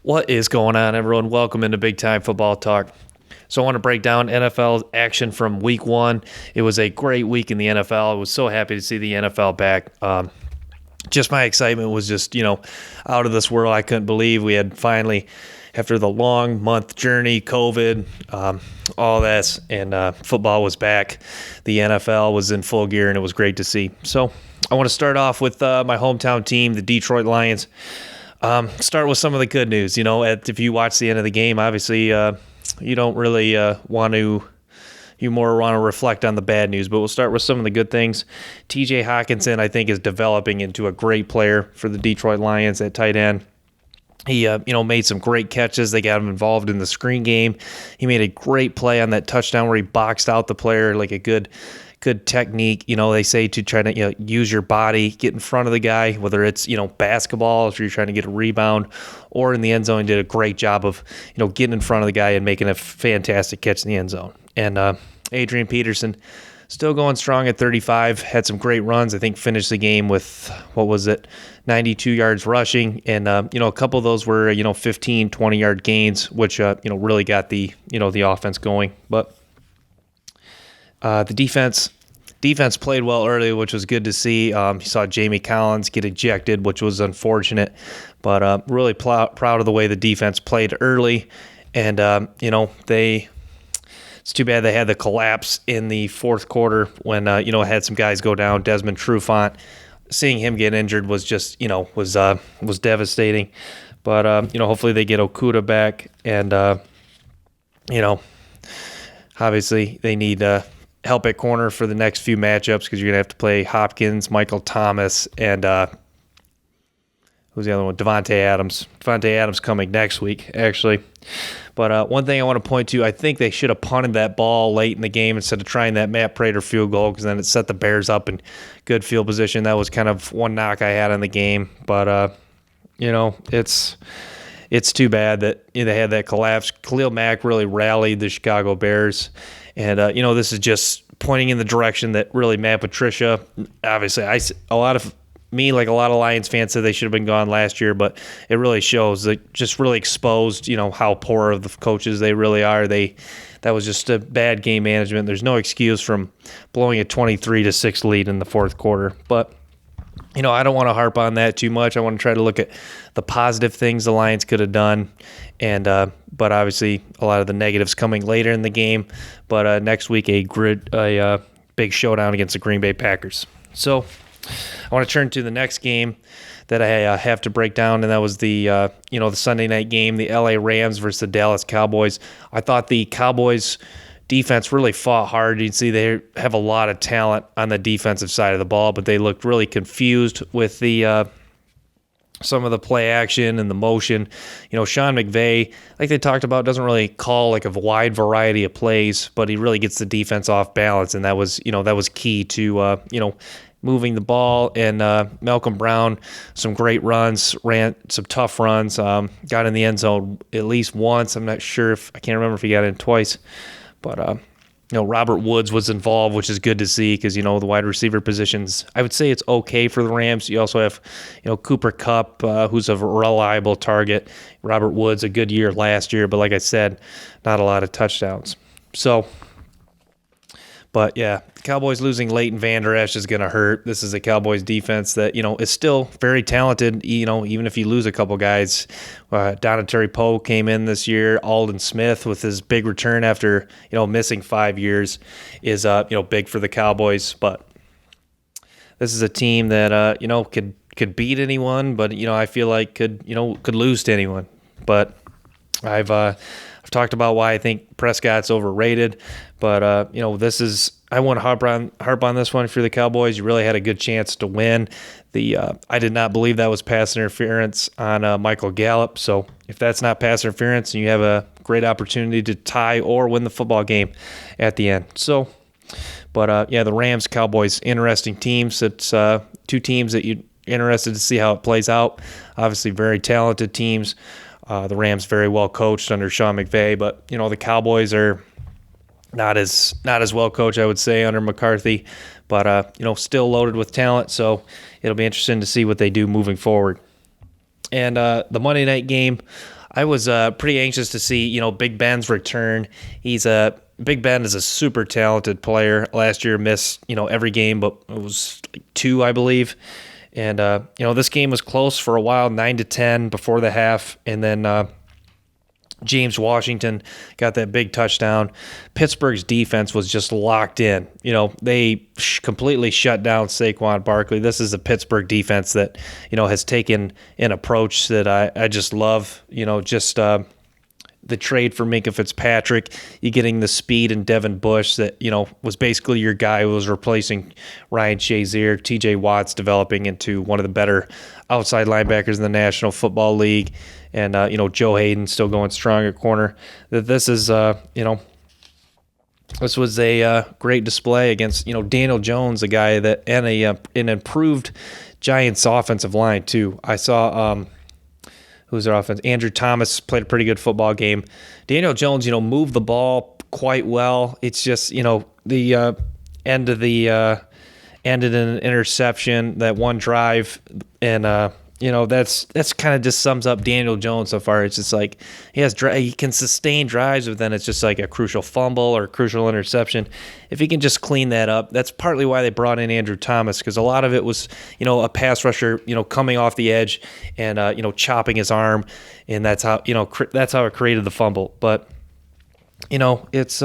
What is going on, everyone? Welcome into Big Time Football Talk. So I want to break down NFL action from week one. It was a great week in the NFL. I was so happy to see the NFL back. Just my excitement was just, out of this world. I couldn't believe we had finally, after the long month journey, COVID, all this, and football was back. The NFL was in full gear, and it was great to see. So I want to start off with my hometown team, the Detroit Lions. Start with some of the good news. If you watch the end of the game, obviously you don't really want to. You more want to reflect on the bad news, but we'll start with some of the good things. TJ Hawkinson, I think, is developing into a great player for the Detroit Lions at tight end. He, made some great catches. They got him involved in the screen game. He made a great play on that touchdown where he boxed out the player, like a good technique. They say to try to use your body, get in front of the guy, whether it's basketball, if you're trying to get a rebound, or in the end zone. Did a great job of getting in front of the guy and making a fantastic catch in the end zone. And Adrian Peterson still going strong at 35. Had some great runs. I think finished the game with 92 yards rushing, and a couple of those were 15, 20-yard gains, which really got the the offense going. But the defense played well early, which was good to see. You saw Jamie Collins get ejected, which was unfortunate, but really proud of the way the defense played early. And it's too bad they had the collapse in the fourth quarter when had some guys go down. Desmond Trufant, seeing him get injured was just was devastating. But hopefully they get Okudah back, and obviously they need help at corner for the next few matchups, because you're going to have to play Hopkins, Michael Thomas, and who's the other one? Devontae Adams. Devontae Adams coming next week, actually. But one thing I want to point to, I think they should have punted that ball late in the game instead of trying that Matt Prater field goal, because then it set the Bears up in good field position. That was kind of one knock I had on the game. But, it's too bad that they had that collapse. Khalil Mack really rallied the Chicago Bears. And, this is just pointing in the direction that really Matt Patricia, obviously, like a lot of Lions fans said they should have been gone last year, but it really shows that just really exposed, how poor of the coaches they really are. That was just a bad game management. There's no excuse from blowing a 23-6 lead in the fourth quarter. But, I don't want to harp on that too much. I want to try to look at the positive things the Lions could have done. And, but obviously a lot of the negatives coming later in the game. But next week, a big showdown against the Green Bay Packers. So I want to turn to the next game that I have to break down, and that was the the Sunday night game, the LA Rams versus the Dallas Cowboys. I thought the Cowboys defense really fought hard. You'd see they have a lot of talent on the defensive side of the ball, but they looked really confused with the some of the play action and the motion. Sean McVay, like they talked about, doesn't really call like a wide variety of plays, but he really gets the defense off balance, and that was key to moving the ball. And Malcolm Brown, some great runs, ran some tough runs, got in the end zone at least once. I'm not sure I can't remember if he got in twice, but Robert Woods was involved, which is good to see, because the wide receiver positions, I would say it's okay for the Rams. You also have Cooper Kupp, who's a reliable target. Robert Woods, a good year last year, but like I said, not a lot of touchdowns. So, but yeah, the Cowboys losing Leighton Vander Esch is going to hurt. This is a Cowboys defense that, is still very talented, even if you lose a couple guys. Donatari Poe came in this year. Aldon Smith, with his big return after, missing 5 years, is, big for the Cowboys. But this is a team that, could beat anyone, but, I feel like could lose to anyone. But I've talked about why I think Prescott's overrated, but I want to harp on this one for the Cowboys. You really had a good chance to win. I did not believe that was pass interference on Michael Gallup. So if that's not pass interference, you have a great opportunity to tie or win the football game at the end. So, but the Rams Cowboys, interesting teams. It's two teams that you're interested to see how it plays out. Obviously, very talented teams. The Rams very well coached under Sean McVay, but the Cowboys are not as well coached, I would say, under McCarthy, but still loaded with talent. So it'll be interesting to see what they do moving forward. And the Monday night game, I was pretty anxious to see, Big Ben's return. Big Ben is a super talented player. Last year missed, every game, but it was like 2, I believe. And, this game was close for a while, 9-10 before the half. And then James Washington got that big touchdown. Pittsburgh's defense was just locked in. They completely shut down Saquon Barkley. This is a Pittsburgh defense that, has taken an approach that I just love. The trade for Minkah Fitzpatrick, you getting the speed in Devin Bush that, was basically your guy who was replacing Ryan Shazier. TJ Watt's developing into one of the better outside linebackers in the National Football League. And, Joe Hayden still going strong at corner. This is, this was a great display against, Daniel Jones, a guy that, and an improved Giants offensive line, too. I saw, who's their offense? Andrew Thomas played a pretty good football game. Daniel Jones, moved the ball quite well. It's just, the ended in an interception, that one drive, and that's kind of just sums up Daniel Jones so far. It's just like he can sustain drives, but then it's just like a crucial fumble or a crucial interception. If he can just clean that up, that's partly why they brought in Andrew Thomas, because a lot of it was, a pass rusher, coming off the edge and, chopping his arm, and that's how it created the fumble. But, it's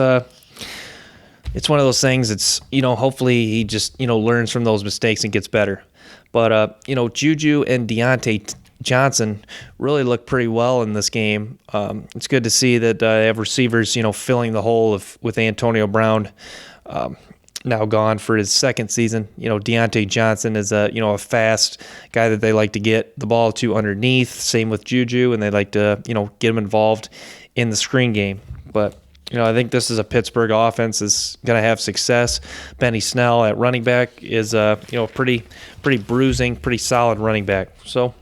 one of those things. It's, hopefully he just, learns from those mistakes and gets better. But, Juju and Deontay Johnson really look pretty well in this game. It's good to see that they have receivers, filling the hole with Antonio Brown now gone for his second season. Deontay Johnson is a fast guy that they like to get the ball to underneath. Same with Juju, and they like to, get him involved in the screen game. But I think this is a Pittsburgh offense is going to have success. Benny Snell at running back is pretty bruising, pretty solid running back. So,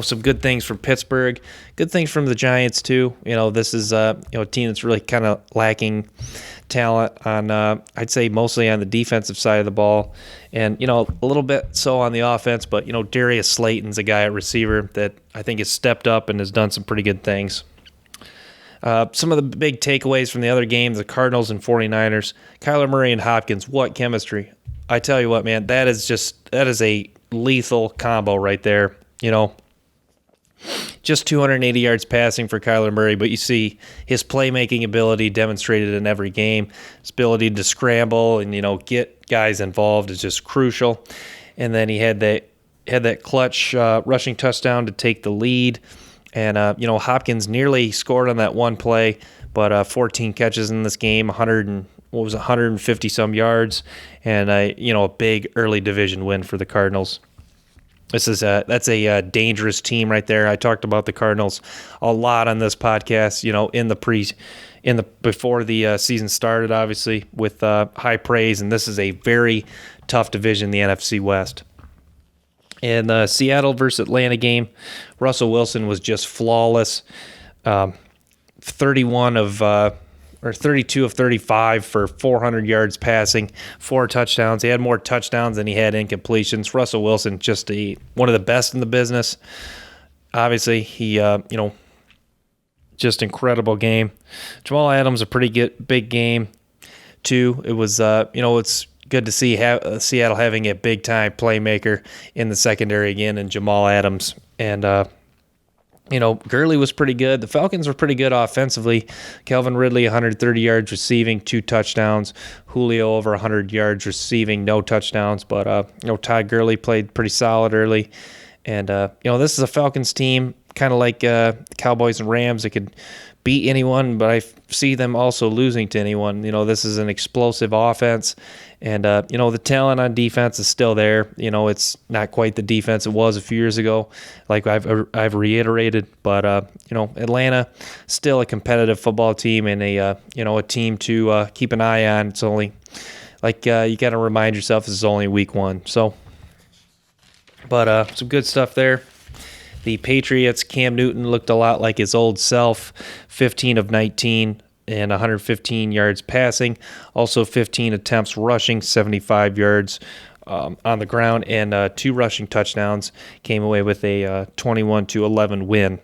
some good things from Pittsburgh, good things from the Giants too. This is a team that's really kind of lacking talent on I'd say mostly on the defensive side of the ball, and a little bit so on the offense. But Darius Slayton's a guy at receiver that I think has stepped up and has done some pretty good things. Some of the big takeaways from the other games, the Cardinals and 49ers, Kyler Murray and Hopkins, what chemistry. I tell you what, man, that is a lethal combo right there. Just 280 yards passing for Kyler Murray, but you see his playmaking ability demonstrated in every game. His ability to scramble and, get guys involved is just crucial. And then he had that clutch rushing touchdown to take the lead. And, Hopkins nearly scored on that one play, but 14 catches in this game, 150-some yards, and, a big early division win for the Cardinals. That's a dangerous team right there. I talked about the Cardinals a lot on this podcast, before the season started, obviously, with high praise, and this is a very tough division, the NFC West. In the Seattle versus Atlanta game, Russell Wilson was just flawless. 32 of 35 for 400 yards passing, 4 touchdowns. He had more touchdowns than he had incompletions. Russell Wilson, just one of the best in the business. Obviously, he, just incredible game. Jamal Adams, a pretty good big game too. It was, it's good to see Seattle having a big-time playmaker in the secondary again in Jamal Adams. And, Gurley was pretty good. The Falcons were pretty good offensively. Calvin Ridley, 130 yards receiving, 2 touchdowns. Julio over 100 yards receiving, no touchdowns. But, Todd Gurley played pretty solid early. And, this is a Falcons team, kind of like Cowboys and Rams. It could beat anyone, but I see them also losing to anyone. This is an explosive offense. And, the talent on defense is still there. It's not quite the defense it was a few years ago, like I've reiterated. But, Atlanta, still a competitive football team and a team to keep an eye on. It's only, you got to remind yourself this is only week 1. So, but some good stuff there. The Patriots, Cam Newton looked a lot like his old self, 15 of 19 and 115 yards passing, also 15 attempts rushing, 75 yards on the ground, and 2 rushing touchdowns. Came away with a 21-11 win.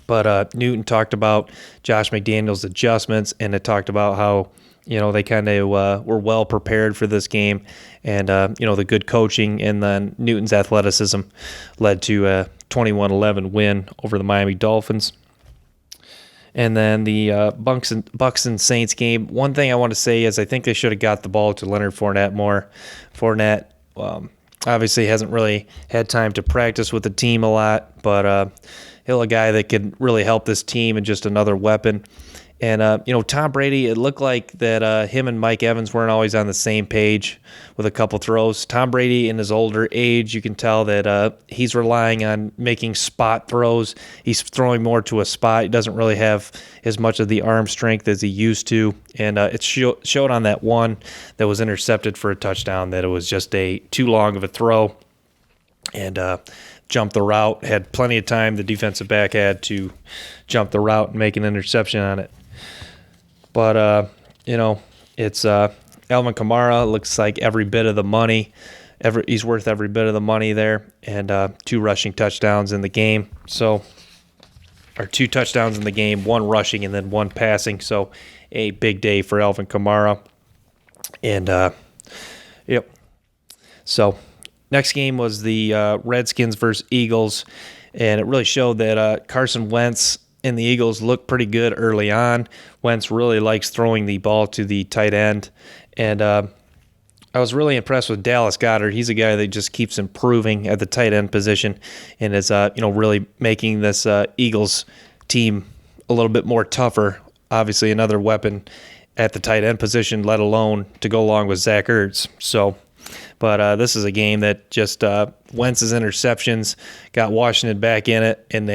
But Newton talked about Josh McDaniels' adjustments, and it talked about how, they kind of were well prepared for this game. And, the good coaching and then Newton's athleticism led to a 21-11 win over the Miami Dolphins. And then the Bucks and Saints game. One thing I want to say is I think they should have got the ball to Leonard Fournette more. Fournette obviously hasn't really had time to practice with the team a lot, but he's a guy that could really help this team and just another weapon. And, Tom Brady, it looked like that him and Mike Evans weren't always on the same page with a couple throws. Tom Brady, in his older age, you can tell that he's relying on making spot throws. He's throwing more to a spot. He doesn't really have as much of the arm strength as he used to. And it showed on that one that was intercepted for a touchdown that it was just too long of a throw. And jumped the route, had plenty of time. The defensive back had to jump the route and make an interception on it. But, it's Alvin Kamara looks like every bit of the money. He's worth every bit of the money there. And 2 rushing touchdowns in the game. Or 2 touchdowns in the game, 1 rushing and then 1 passing. So a big day for Alvin Kamara. And, yep. So next game was the Redskins versus Eagles. And it really showed that Carson Wentz and the Eagles looked pretty good early on. Wentz really likes throwing the ball to the tight end. And I was really impressed with Dallas Goedert. He's a guy that just keeps improving at the tight end position and is, really making this Eagles team a little bit more tougher. Obviously, another weapon at the tight end position, let alone to go along with Zach Ertz. But this is a game that just Wentz's interceptions got Washington back in it, and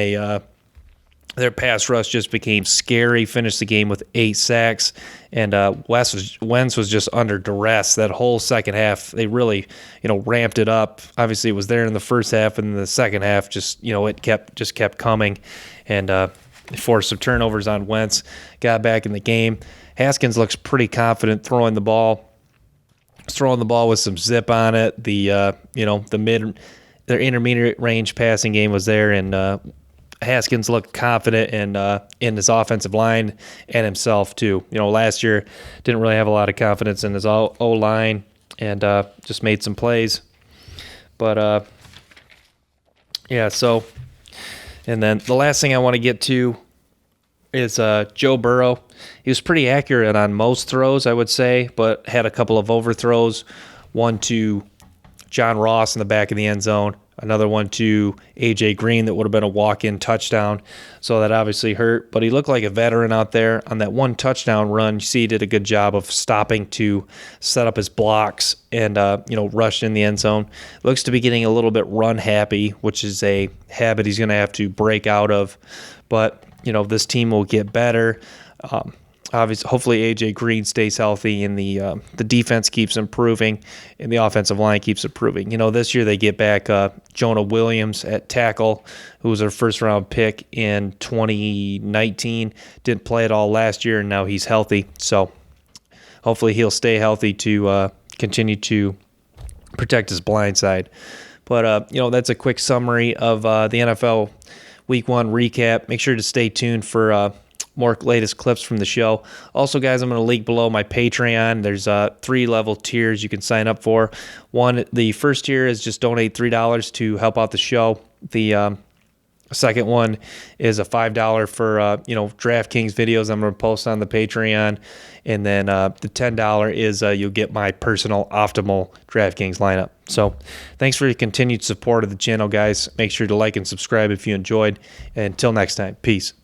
their pass rush just became scary. Finished the game with 8 sacks, and Wentz was just under duress that whole second half. They really, ramped it up. Obviously, it was there in the first half, and in the second half, it kept coming, and forced some turnovers on Wentz. Got back in the game. Haskins looks pretty confident throwing the ball. Throwing the ball with some zip on it. Their intermediate range passing game was there, and Haskins looked confident in his offensive line and himself too. Last year didn't really have a lot of confidence in his O-line and just made some plays. But so, and then the last thing I want to get to is Joe Burrow. He was pretty accurate on most throws, I would say, but had a couple of overthrows. One to John Ross in the back of the end zone. Another one to A.J. Green that would have been a walk-in touchdown. So that obviously hurt. But he looked like a veteran out there. On that one touchdown run, you see he did a good job of stopping to set up his blocks and, rushed in the end zone. Looks to be getting a little bit run-happy, which is a habit he's going to have to break out of. But, this team will get better. Obviously, hopefully A.J. Green stays healthy and the defense keeps improving and the offensive line keeps improving. This year they get back Jonah Williams at tackle, who was their first-round pick in 2019. Didn't play at all last year, and now he's healthy. So hopefully he'll stay healthy to continue to protect his blind side. But, that's a quick summary of the NFL Week 1 recap. Make sure to stay tuned for more latest clips from the show. Also, guys, I'm going to link below my Patreon. There's 3 level tiers you can sign up for. The first tier is just donate $3 to help out the show. The second one is a $5 for DraftKings videos I'm going to post on the Patreon. And then the $10 is you'll get my personal optimal DraftKings lineup. So thanks for your continued support of the channel, guys. Make sure to like and subscribe if you enjoyed. And until next time, peace.